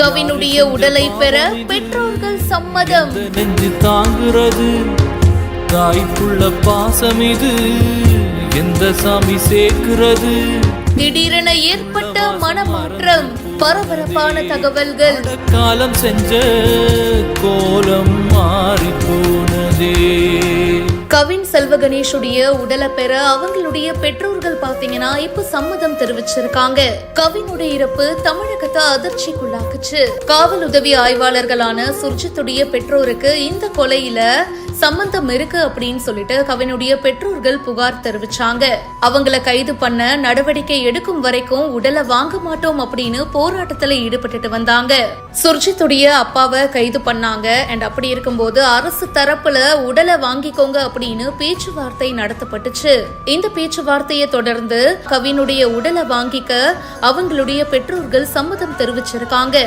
கவினுடைய உடலை பெற பெற்றோர்கள் சம்மதம். நெஞ்சு தாங்குறது தாய்ப்புள்ள பாசம் இது எந்த சாமி சேர்க்கிறது. திடீரென ஏற்பட்ட மனமாற்றம், பரபரப்பான தகவல்கள். காலம் செஞ்ச கோலம் மாறி போனதே. கவின் செல்வ கணேஷுடைய உடலை பெற அவங்களுடைய பெற்றோர்கள் பாத்தீங்கன்னா இப்ப சம்மதம் தெரிவிச்சிருக்காங்க. கவினுடைய இறப்பு தமிழகத்தை அதிர்ச்சிக்குள்ளாக்குச்சு. காவல் உதவி ஆய்வாளர்களான சுர்ஜித்துடைய பெற்றோருக்கு இந்த கொலையில சம்பந்தம் இருக்கு அப்படின்னு சொல்லிட்டு கவினுடைய பெற்றோர்கள் புகார் தெரிவிச்சாங்க. அவங்கள கைது பண்ண நடவடிக்கை எடுக்கும் வரைக்கும் உடலை வாங்க மாட்டோம் அப்படின்னு போராட்டத்துல ஈடுபட்டு வந்தாங்க. சுர்ஜித்துடைய அப்பாவை கைது பண்ணாங்க. அண்ட் அப்படி இருக்கும்போது அரசு தரப்புல உடலை வாங்கிக்கோங்க அப்படின்னு பேச்சுவார்த்தை நடத்தப்பட்டுச்சு. இந்த பேச்சுவார்த்தையை தொடர்ந்து கவினுடைய உடலை வாங்கிக்க அவங்களுடைய பெற்றோர்கள் சம்மதம் தெரிவிச்சிருக்காங்க.